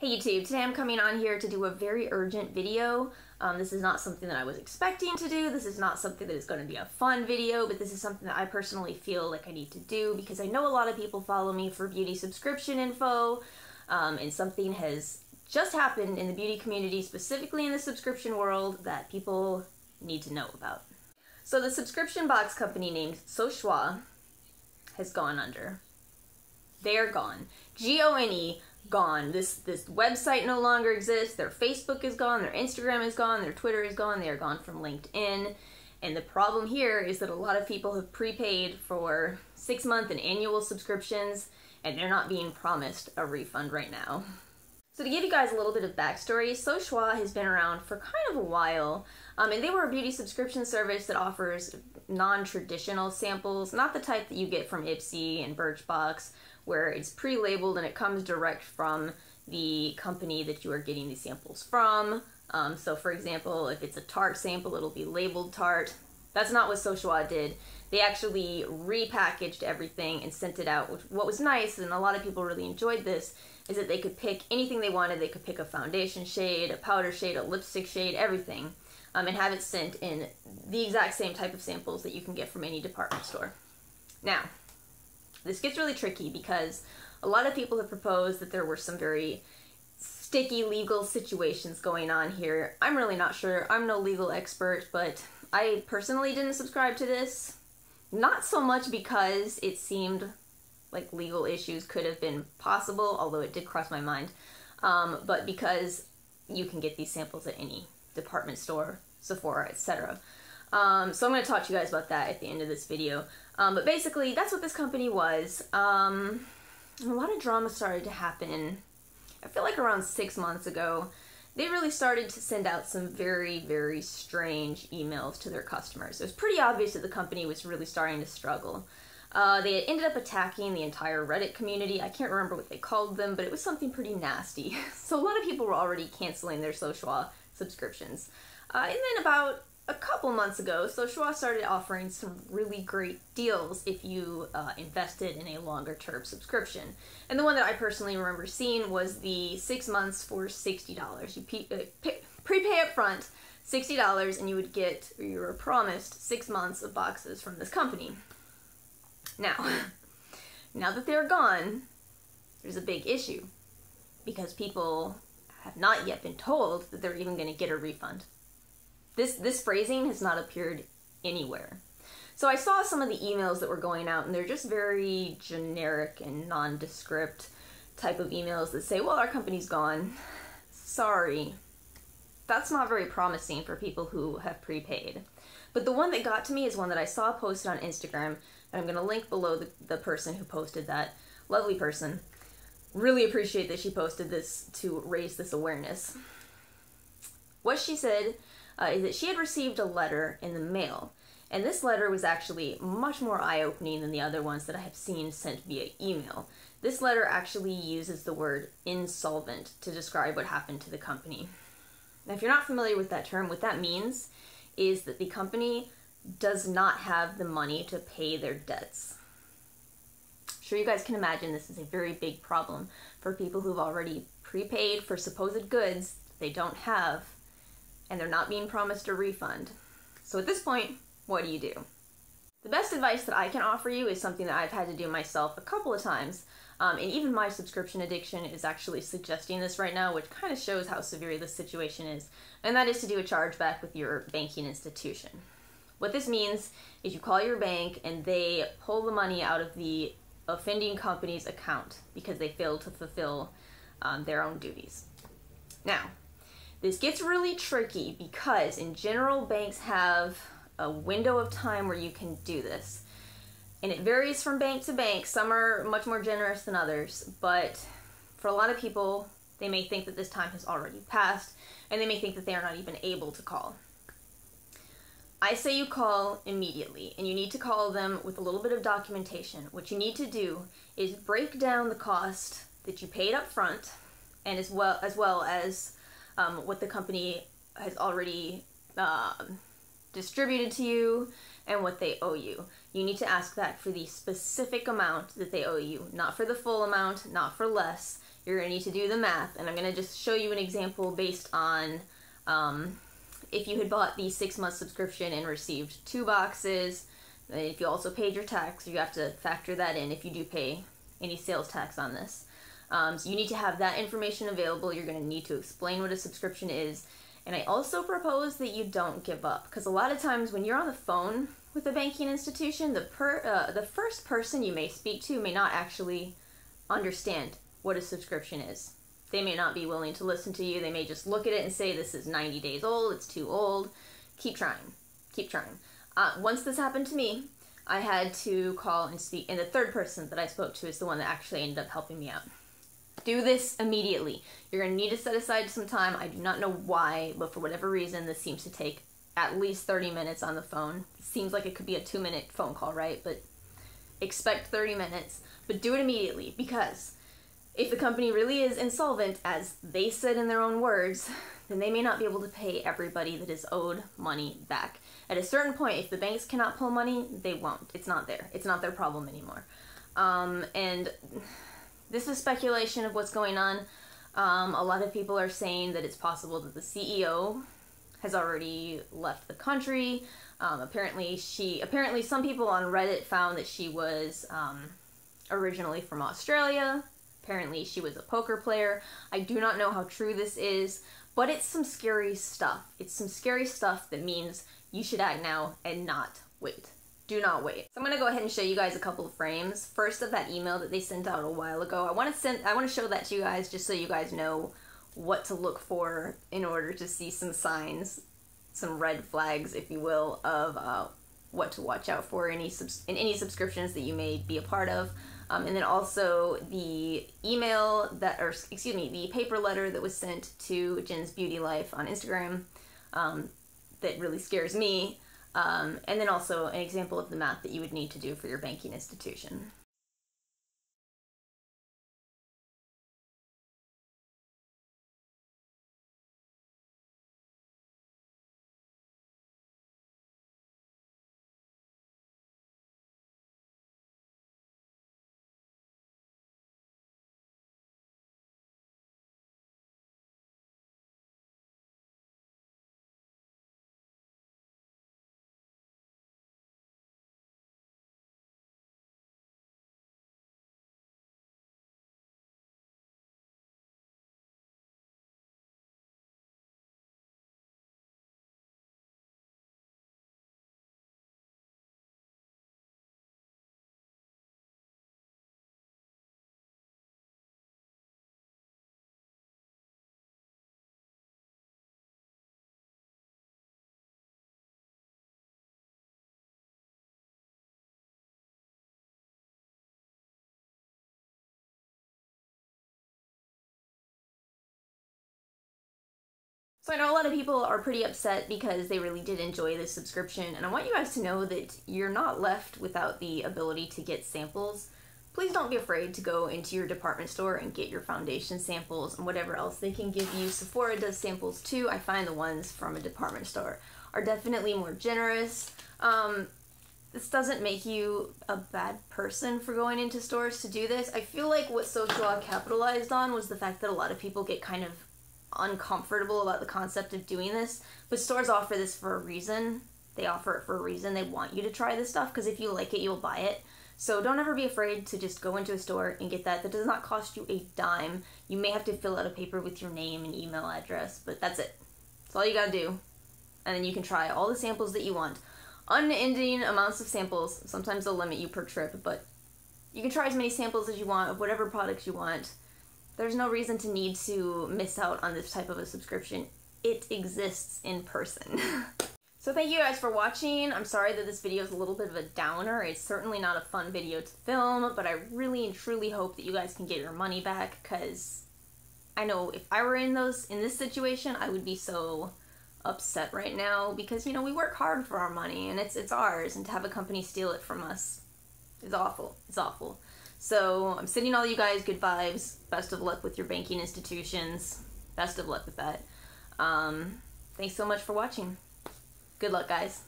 Hey YouTube, today I'm coming on here to do a very urgent video. This is not something that I was expecting to do. This is not something that is going to be a fun video, but this is something that I personally feel like I need to do because I know a lot of people follow me for beauty subscription info, and something has just happened in the beauty community, specifically in the subscription world, that people need to know about. So the subscription box company named Soshua has gone under. They are gone. G-O-N-E, gone. This website no longer exists. Their Facebook is gone. Their Instagram is gone. Their Twitter is gone. They are gone from LinkedIn. And the problem here is that a lot of people have prepaid for 6-month and annual subscriptions, and they're not being promised a refund right now. So to give you guys a little bit of backstory, Soshua has been around for kind of a while, and they were a beauty subscription service that offers non-traditional samples, not the type that you get from Ipsy and Birchbox, where it's pre-labeled and it comes direct from the company that you are getting these samples from. So for example, if it's a Tarte sample, it'll be labeled Tarte. That's not what Soshua did. They actually repackaged everything and sent it out. What was nice, and a lot of people really enjoyed this, is that they could pick anything they wanted. They could pick a foundation shade, a powder shade, a lipstick shade, everything, and have it sent in the exact same type of samples that you can get from any department store. Now, this gets really tricky because a lot of people have proposed that there were some very sticky legal situations going on here. I'm really not sure. I'm no legal expert, but I personally didn't subscribe to this. Not so much because it seemed like legal issues could have been possible, although it did cross my mind, but because you can get these samples at any department store, Sephora, etc. So I'm going to talk to you guys about that at the end of this video. But basically, that's what this company was. A lot of drama started to happen, I feel like around 6 months ago. They really started to send out some very, very strange emails to their customers. It was pretty obvious that the company was really starting to struggle. They had ended up attacking the entire Reddit community. I can't remember what they called them, but it was something pretty nasty. So a lot of people were already canceling their Soshua subscriptions. And then about a couple months ago, Soshua started offering some really great deals if you invested in a longer term subscription. And the one that I personally remember seeing was the 6 months for $60. You prepay up front $60 and you would get, or you were promised, 6 months of boxes from this company. Now that they're gone, there's a big issue because people have not yet been told that they're even going to get a refund. This phrasing has not appeared anywhere. So I saw some of the emails that were going out, and they're just very generic and nondescript type of emails that say, well, our company's gone. Sorry. That's not very promising for people who have prepaid. But the one that got to me is one that I saw posted on Instagram, and I'm going to link below the person who posted that. Lovely person. Really appreciate that she posted this to raise this awareness. What she said is that she had received a letter in the mail, and this letter was actually much more eye-opening than the other ones that I have seen sent via email. This letter actually uses the word insolvent to describe what happened to the company. Now, if you're not familiar with that term, what that means is that the company does not have the money to pay their debts. I'm sure you guys can imagine this is a very big problem for people who've already prepaid for supposed goods they don't have, and they're not being promised a refund. So at this point, what do you do? The best advice that I can offer you is something that I've had to do myself a couple of times, and even my subscription addiction is actually suggesting this right now, which kind of shows how severe this situation is, and that is to do a chargeback with your banking institution. What this means is you call your bank and they pull the money out of the offending company's account because they failed to fulfill their own duties. Now, this gets really tricky because in general banks have a window of time where you can do this. And it varies from bank to bank. Some are much more generous than others, but for a lot of people, they may think that this time has already passed, and they may think that they are not even able to call. I say you call immediately, and you need to call them with a little bit of documentation. What you need to do is break down the cost that you paid up front, and as well as what the company has already distributed to you and what they owe you. You need to ask that for the specific amount that they owe you, not for the full amount, not for less. you're going to need to do the math. And I'm going to just show you an example based on if you had bought the 6-month subscription and received 2 boxes. If you also paid your tax, you have to factor that in if you do pay any sales tax on this. So you need to have that information available. You're going to need to explain what a subscription is. And I also propose that you don't give up, because a lot of times when you're on the phone with a banking institution, the first person you may speak to may not actually understand what a subscription is. They may not be willing to listen to you. They may just look at it and say, this is 90 days old, it's too old. Keep trying. Keep trying. Once this happened to me, I had to call and speak, and the third person that I spoke to is the one that actually ended up helping me out. Do this immediately. You're going to need to set aside some time. I do not know why, but for whatever reason, this seems to take at least 30 minutes on the phone. It seems like it could be a 2-minute phone call, right? But expect 30 minutes. But do it immediately, because if the company really is insolvent, as they said in their own words, then they may not be able to pay everybody that is owed money back. At a certain point, if the banks cannot pull money, they won't. It's not there. It's not their problem anymore. And this is speculation of what's going on. A lot of people are saying that it's possible that the CEO has already left the country. Apparently some people on Reddit found that she was originally from Australia. Apparently she was a poker player. I do not know how true this is, but it's some scary stuff. It's some scary stuff that means you should act now and not wait. Do not wait. So I'm gonna go ahead and show you guys a couple of frames. First, of that email that they sent out a while ago. I want to show that to you guys just so you guys know what to look for in order to see some signs, some red flags, if you will, of what to watch out for in any subscriptions that you may be a part of. And then also the the paper letter that was sent to Jen's Beauty Life on Instagram that really scares me. And then also an example of the math that you would need to do for your banking institution. So I know a lot of people are pretty upset because they really did enjoy this subscription, and I want you guys to know that you're not left without the ability to get samples. Please don't be afraid to go into your department store and get your foundation samples and whatever else they can give you. Sephora does samples too. I find the ones from a department store are definitely more generous. This doesn't make you a bad person for going into stores to do this. I feel like what Social capitalized on was the fact that a lot of people get kind of uncomfortable about the concept of doing this, but stores offer this for a reason. They offer it for a reason. They want you to try this stuff, because if you like it, you'll buy it. So don't ever be afraid to just go into a store and get that. That does not cost you a dime. You may have to fill out a paper with your name and email address, but that's it. That's all you gotta do. And then you can try all the samples that you want. Unending amounts of samples. Sometimes they'll limit you per trip, but you can try as many samples as you want of whatever products you want. There's no reason to need to miss out on this type of a subscription. It exists in person. So thank you guys for watching. I'm sorry that this video is a little bit of a downer. It's certainly not a fun video to film, but I really and truly hope that you guys can get your money back, because I know if I were in this situation, I would be so upset right now, because, you know, we work hard for our money and it's ours, and to have a company steal it from us is awful. It's awful. So I'm sending all you guys good vibes. Best of luck with your banking institutions. Best of luck with that. Thanks so much for watching. Good luck, guys.